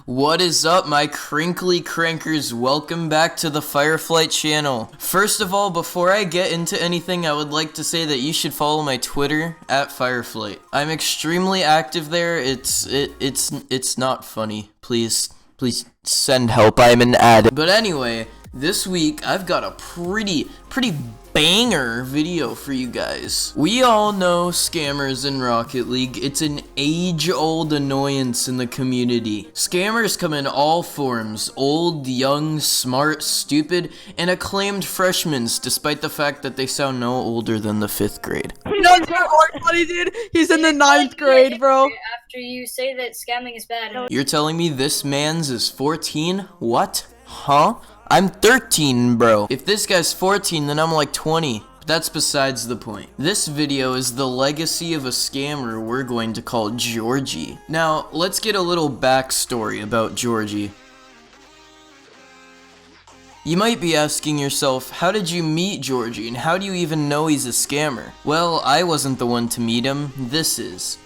What is up, my crinkly crankers? Welcome back to the Fireflight channel. First of all, before I get into anything, I would like to say that you should follow my Twitter at Fireflight. I'm extremely active there. It's not funny. Please send help. I'm an addict. But anyway, this week I've got a pretty banger video for you guys. We all know scammers in Rocket League. It's an age-old annoyance in the community. Scammers come in all forms: old, young, smart, stupid, and acclaimed freshmen, despite the fact that they sound no older than the 5th grade. You know what he did? He's in the 9th grade, bro. After you say that scamming is bad. You're telling me this man's is 14? What? Huh? I'm 13, bro. If this guy's 14, then I'm like 20. But that's besides the point. This video is the legacy of a scammer we're going to call Georgie. Now, let's get a little backstory about Georgie. You might be asking yourself, how did you meet Georgie, and how do you even know he's a scammer? Well, I wasn't the one to meet him. This is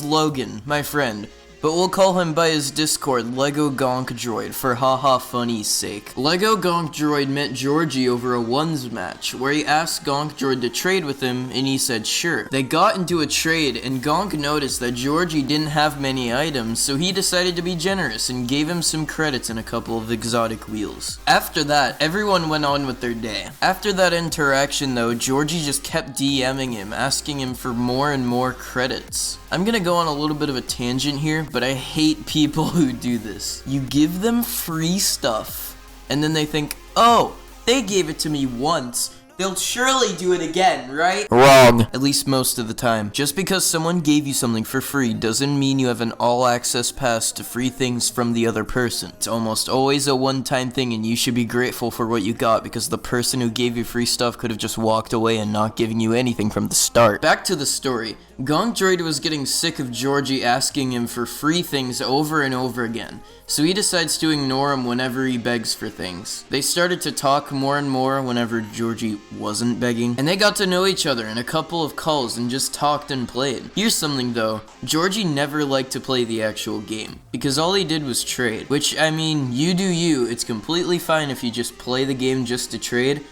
Logan, my friend. But we'll call him by his Discord Lego Gonk Droid for haha funny's sake. Lego Gonk Droid met Georgie over a ones match, where he asked Gonk Droid to trade with him, and he said sure. They got into a trade, and Gonk noticed that Georgie didn't have many items, so he decided to be generous and gave him some credits and a couple of exotic wheels. After that, everyone went on with their day. After that interaction though, Georgie just kept DMing him, asking him for more and more credits. I'm gonna go on a little bit of a tangent here, but I hate people who do this. You give them free stuff, and then they think, oh, they gave it to me once, they'll surely do it again, right? Wrong. At least most of the time. Just because someone gave you something for free doesn't mean you have an all-access pass to free things from the other person. It's almost always a one-time thing, and you should be grateful for what you got, because the person who gave you free stuff could have just walked away and not giving you anything from the start. Back to the story. Gonk Droid was getting sick of Georgie asking him for free things over and over again, so he decides to ignore him whenever he begs for things. They started to talk more and more whenever Georgie wasn't begging, and they got to know each other in a couple of calls and just talked and played. Here's something though, Georgie never liked to play the actual game, because all he did was trade, which, I mean, you do you. It's completely fine if you just play the game just to trade,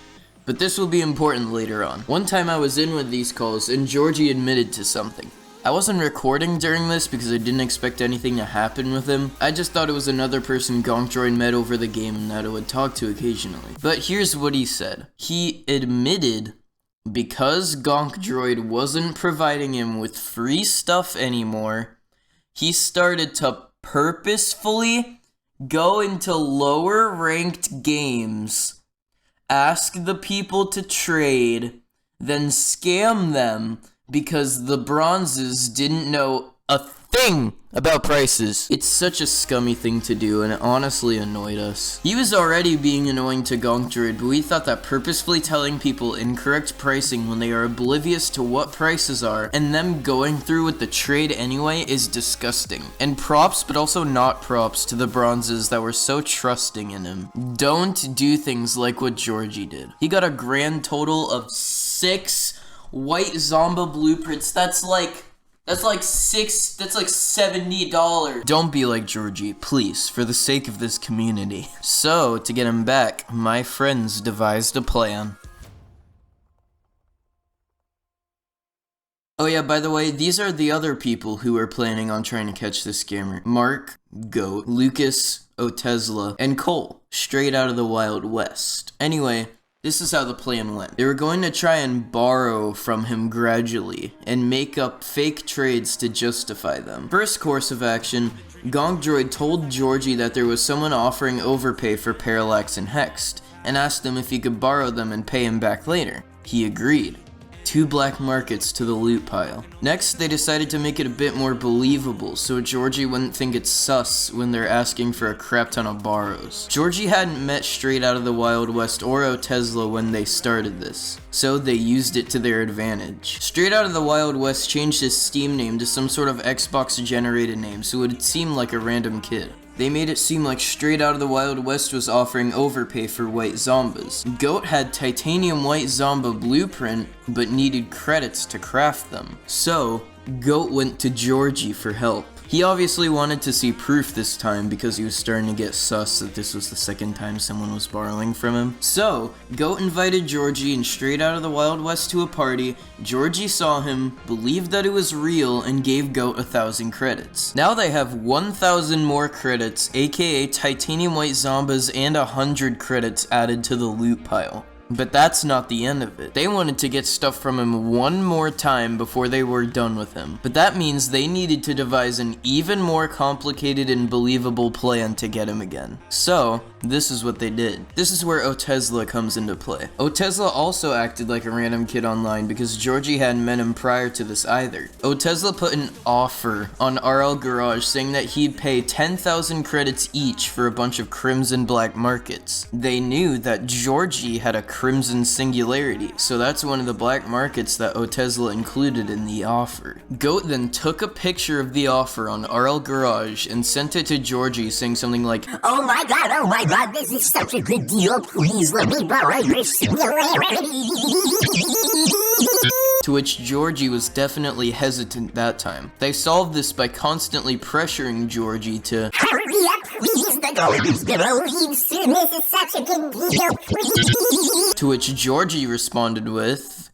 but this will be important later on. One time I was in with these calls, and Georgie admitted to something. I wasn't recording during this because I didn't expect anything to happen with him. I just thought it was another person Gonk Droid met over the game and that I would talk to occasionally. But here's what he said. He admitted because Gonk Droid wasn't providing him with free stuff anymore, he started to purposefully go into lower ranked games, ask the people to trade, then scam them because the bronzes didn't know a thing about prices. It's such a scummy thing to do, and it honestly annoyed us. He was already being annoying to Gonk Droid, but we thought that purposefully telling people incorrect pricing when they are oblivious to what prices are, and them going through with the trade anyway, is disgusting. And props, but also not props, to the bronzes that were so trusting in him. Don't do things like what Georgie did. He got a grand total of 6 white Zomba blueprints. That's like $70. Don't be like Georgie, please, for the sake of this community. So, to get him back, my friends devised a plan. Oh yeah, by the way, these are the other people who are planning on trying to catch this scammer. Mark, Goat, Lucas, Otesla, and Cole, straight out of the Wild West. Anyway, this is how the plan went. They were going to try and borrow from him gradually, and make up fake trades to justify them. First course of action, Gonk Droid told Georgie that there was someone offering overpay for Parallax and Hexed, and asked him if he could borrow them and pay him back later. He agreed. 2 black markets to the loot pile. Next, they decided to make it a bit more believable, so Georgie wouldn't think it's sus when they're asking for a crap ton of borrows. Georgie hadn't met Straight Out of the Wild West or Otesla when they started this, so they used it to their advantage. Straight Out of the Wild West changed his Steam name to some sort of Xbox generated name, so it would seem like a random kid. They made it seem like Straight Out of the Wild West was offering overpay for white zombas. Goat had titanium white zomba blueprint, but needed credits to craft them. So, Goat went to Georgie for help. He obviously wanted to see proof this time because he was starting to get sus that this was the second time someone was borrowing from him. So, Goat invited Georgie and straight out of the Wild West to a party. Georgie saw him, believed that it was real, and gave Goat 1,000 credits. Now they have 1,000 more credits, aka titanium white zombas, and 100 credits added to the loot pile. But that's not the end of it. They wanted to get stuff from him one more time before they were done with him. But that means they needed to devise an even more complicated and believable plan to get him again. So, this is what they did. This is where Otezla comes into play. Otezla also acted like a random kid online because Georgie hadn't met him prior to this either. Otezla put an offer on RL Garage saying that he'd pay 10,000 credits each for a bunch of Crimson Black markets. They knew that Georgie had a Crimson Singularity, so that's one of the black markets that Otezla included in the offer. Goat then took a picture of the offer on RL Garage and sent it to Georgie saying something like, oh my god, this is such a good deal, please let me borrow your Singularity. To which Georgie was definitely hesitant that time. They solved this by constantly pressuring Georgie to hurry up, please, the gold is gonna leave soon, this is such a good deal, please. To which Georgie responded with,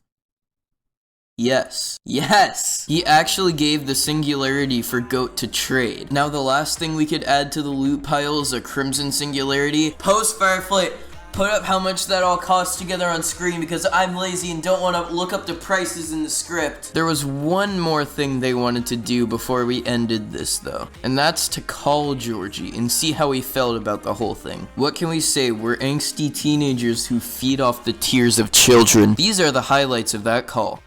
yes. Yes! He actually gave the Singularity for Goat to trade. Now the last thing we could add to the loot pile is a Crimson Singularity. Post Fireflight, put up how much that all costs together on screen because I'm lazy and don't want to look up the prices in the script. There was one more thing they wanted to do before we ended this though, and that's to call Georgie and see how he felt about the whole thing. What can we say? We're angsty teenagers who feed off the tears of children. These are the highlights of that call.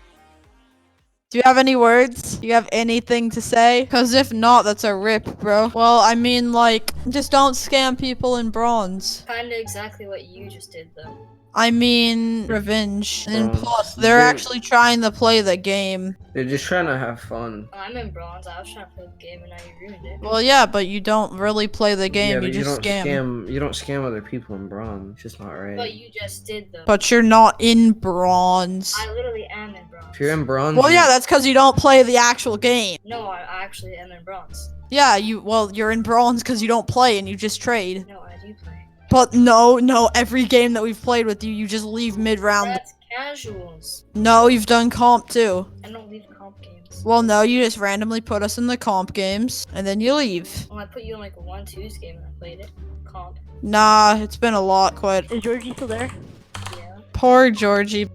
Do you have any words? Do you have anything to say? Because if not, that's a rip, bro. Well, I mean, like, just don't scam people in bronze. Kinda exactly what you just did, though. I mean, revenge. And plus, they're actually trying to play the game. They're just trying to have fun. Oh, I'm in bronze. I was trying to play the game and now you ruined it. Well, yeah, but you don't really play the game. Yeah, but you just scam. You don't scam other people in bronze. It's just not right. But you just did, though. But you're not in bronze. I literally am in bronze. If you're in bronze, Well, yeah, that's because you don't play the actual game. No, I actually am in bronze. Yeah, you're in bronze because you don't play and you just trade. No, I do play. But no, every game that we've played with you, you just leave mid-round. That's casuals. No, you've done comp too. I don't leave comp games. Well, no, you just randomly put us in the comp games, and then you leave. Well, I put you in like a 1-2's game and I played it. Comp. Nah, it's been a lot, quite. Is Georgie still there? Yeah. Poor Georgie.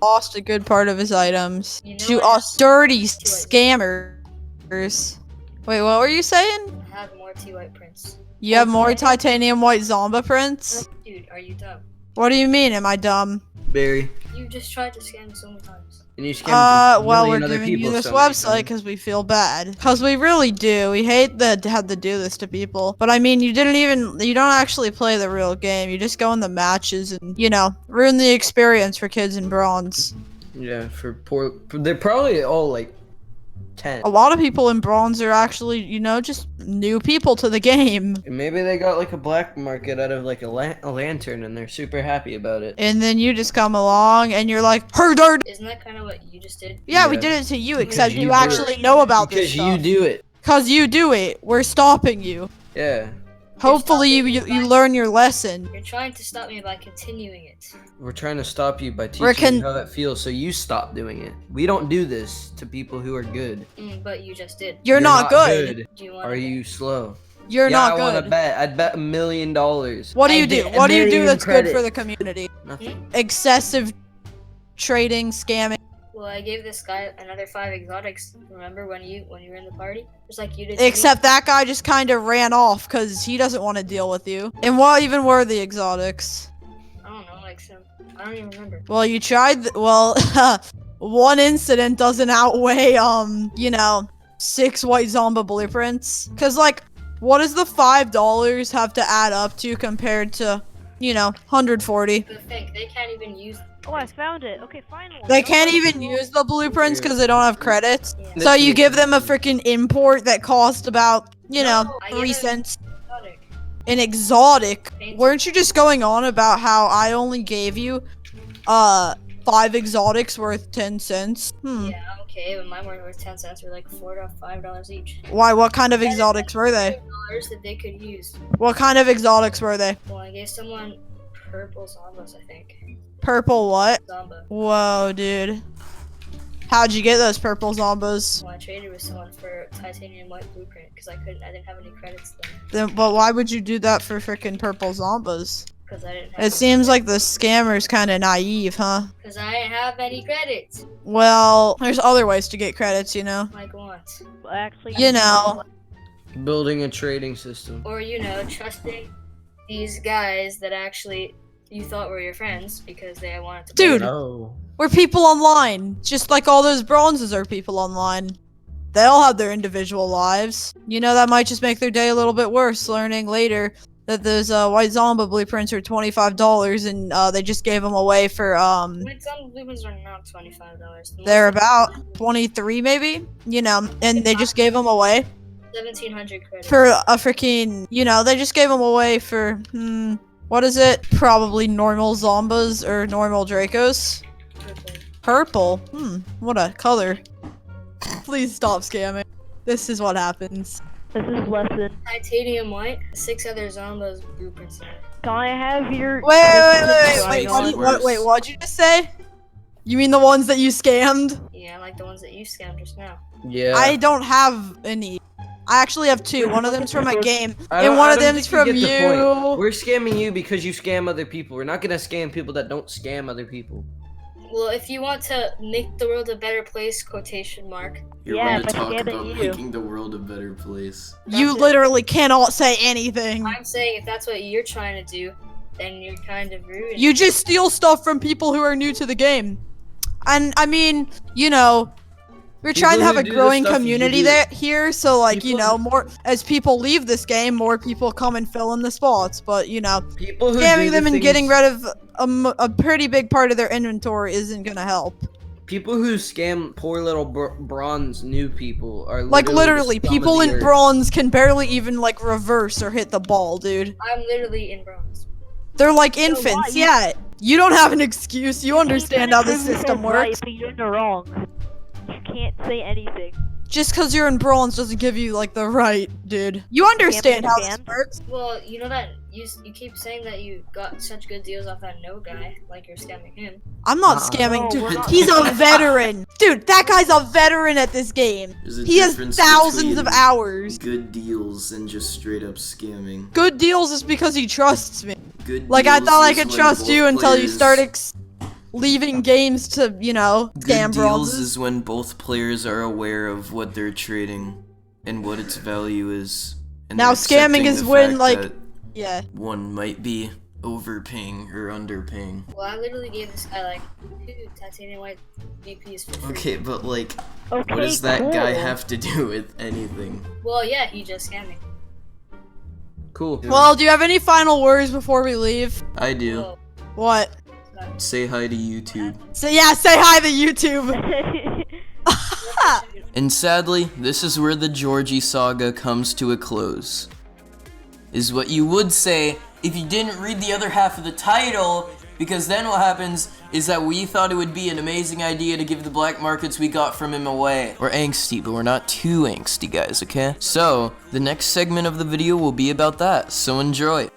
Lost a good part of his items. You know To what? us dirty scammers. Wait, what were you saying? I have more T-White prints. You have more titanium white zomba prints? Dude, are you dumb? What do you mean, am I dumb? Barry. You just tried to scam me so many times. And you scammed a Well, we're million other giving you people this so many website times. because we feel bad. Because we really do. We hate that had to do this to people. But I mean, you don't actually play the real game. You just go in the matches and, ruin the experience for kids in bronze. Yeah, they're probably all like 10. A lot of people in bronze are actually, just new people to the game. And maybe they got like a black market out of like a lantern and they're super happy about it. And then you just come along and you're like, herd. Isn't that kind of what you just did? Yeah, we Yeah. did it to you, Because except you you do actually it. know about this Because stuff. you do it. Because you do it. We're stopping you. Yeah. Hopefully stopping you me by- learn your lesson. You're trying to stop me by continuing it. We're trying to stop you by We're teaching you how that feels so you stop doing it. We don't do this to people who are good. But you just did. You're not good. Do you want Are you slow? You're yeah, not I want to good. bet. I'd bet $1 million. What do you I'd do? bet What do you do $1 that's million good for the credit. community? Nothing. Excessive trading, scamming. Well, I gave this guy another 5 exotics. Remember when you were in the party? Just like you did. to me? Except that guy just kind of ran off because he doesn't want to deal with you. And what even were the exotics? I don't know, like some. I don't even remember. Well, you tried. One incident doesn't outweigh 6 white zomba blueprints. Cause what does the $5 have to add up to compared to 140? But think they can't even use. Oh, I found it. Okay, finally. They can't even use the blueprints because they don't have credits. Yeah. So you give them a freaking import that cost about, No, I 3 gave cents. Exotic. An exotic. Thank you. Weren't you just going on about how I only gave you 5 exotics worth 10 cents? Yeah, Okay, but mine weren't worth 10 cents. Were like $4 to $5 each. Why? What kind of exotics were they? $2 that they could use. What kind of exotics were they? Well, I gave someone purple zombas, I think. Purple what? Zomba. Whoa, dude. How'd you get those purple zombas? Well, I traded with someone for titanium white blueprint because I didn't have any credits then. Then, but why would you do that for freaking purple zombas? Because I didn't have. It seems like the scammer's kind of naive, huh? Because I didn't have any credits. Well, there's other ways to get credits, you know? Like what? Well, actually, You know. Building a trading system. Or trusting these guys that actually you thought were your friends because they wanted to. Dude. Oh. We're people online, just like all those bronzes are people online. They all have their individual lives. You know, that might just make their day a little bit worse, learning later that those white Zomba blueprints are $25 and they just gave them away for, White Zomba blueprints are not $25. they're about 23 maybe? You know, and they just gave them away 1,700 credits. for a freaking, you know, they just gave them away for, what is it? Probably normal Zombas or normal Dracos. Purple. What a color. Please stop scamming. This is what happens. this is lesson. Titanium white, 6 other Zombas blueprints in it. Can I have your? Wait, Worse. what'd you just say? You mean the ones that you scammed? Yeah, like the ones that you scammed just now. Yeah. I don't have any. I actually have 2. One of them's from my game, I don't- and one I of don't them's think from you get the point. you. We're scamming you because you scam other people. We're not gonna scam people that don't scam other people. Well, if you want to make the world a better place, quotation mark. You're Yeah, one to but talk scamming about you. making the world a better place. You literally cannot say anything. I'm saying if that's what you're trying to do, then you're kind of rude. You just steal stuff from people who are new to the game. And I mean, you know, we're trying to People have who a do the growing stuff you community do. there here, so like, you People- know, more as people leave this game, more people come and fill in the spots. But you know, People who scamming do them the and getting things- rid of a pretty big part of their inventory isn't gonna help. People who scam poor little bronze new people are Like literally, the scum of people the in earth. bronze can barely even like reverse or hit the ball, dude. I'm literally in bronze. They're like why? infants. Yeah, you don't have an excuse. You understand how the Prove yourself system right, works. but you're in the wrong. You can't say anything. Just because you're in bronze doesn't give you like the right, dude. You understand how this scam. works. Well, you know that you keep saying that you got such good deals off that no guy, like you're scamming him. I'm not Uh-uh. scamming, No, dude. we're not He's a scamming. veteran. Dude, that guy's a veteran at this game. There's a He has difference thousands of between hours. Good deals and just straight up scamming. Good deals is because he trusts me. Good Like, I deals thought I is could when trust both you until you players- started leaving games to, you know, Good scam deals bronzes. is when both players are aware of what they're trading and what its value is. And Now, they're scamming accepting is the when, fact like- that Yeah. one might be overpaying or underpaying. Well, I literally gave this guy like 2 titanium white VPs for free. Okay, but like, Okay, what does that guy cool. have to do with anything? Well, yeah, he just scammed me. Cool. Well, do you have any final words before we leave? I do. Well, What? Say hi to YouTube. So yeah, say hi to YouTube. And sadly, this is where the Georgie saga comes to a close. Is what you would say if you didn't read the other half of the title, because then what happens is that we thought it would be an amazing idea to give the black markets we got from him away. We're angsty, but we're not too angsty, guys, okay? So, the next segment of the video will be about that, so enjoy.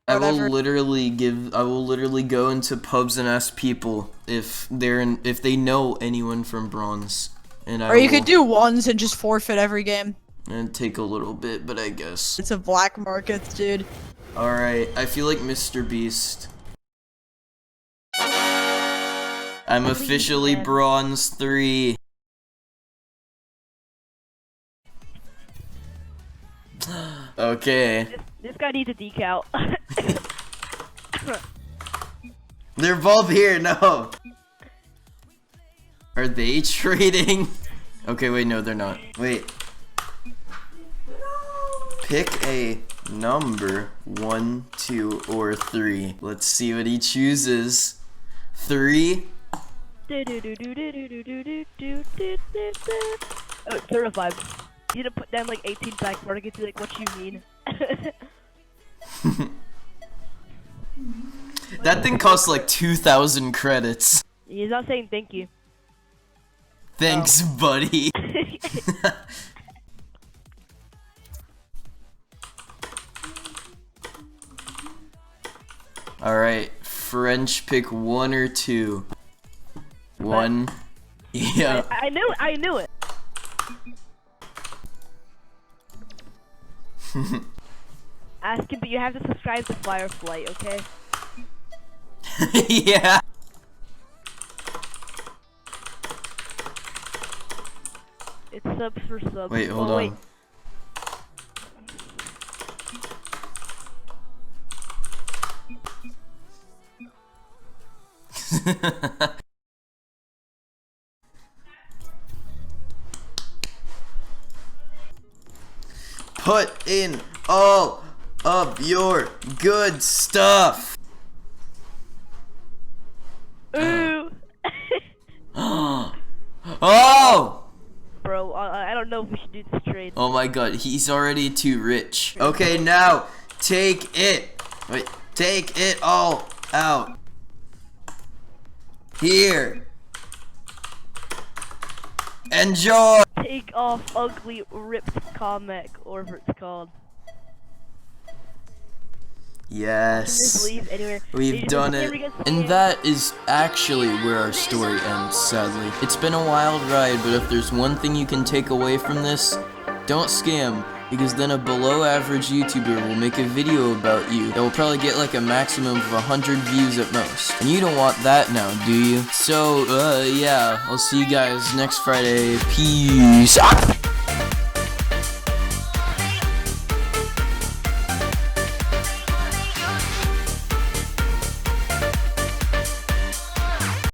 I will Whatever. literally go into pubs and ask people if they know anyone from bronze. And Or you could do ones and just forfeit every game. and take a little bit, but I guess. It's a black market, dude. Alright, I feel like Mr. Beast. I'm officially man. bronze 3. Okay. This guy needs a decal. They're both here, no! Are they trading? Okay, wait, no, they're not. Wait. Pick a number, 1, 2, or 3. Let's see what he chooses. 3. Oh, certified. You need to put down like 18 back before I get to like what you mean. That thing costs like 2,000 credits. He's not saying thank you. Thanks, buddy. Alright, French, pick 1 or 2. 1. Yeah. I knew it. Ask him, but you have to subscribe to Firefly, okay? Yeah. It's subs for subs. Wait, hold oh, on. Wait. Put in all of your good stuff. Ooh. Oh! Bro, I don't know if we should do this trade. Oh my god, he's already too rich. Okay, now take it. Wait, take it all out. Here. Enjoy. Take off ugly ripped comic, or whatever it's called. Just Yes. leave anywhere. We've done it. And that is actually where our story ends, sadly. It's been a wild ride, but if there's one thing you can take away from this, don't scam, because then a below average YouTuber will make a video about you that will probably get like a maximum of 100 views at most. And you don't want that now, do you? So, yeah, I'll see you guys next Friday. Peace.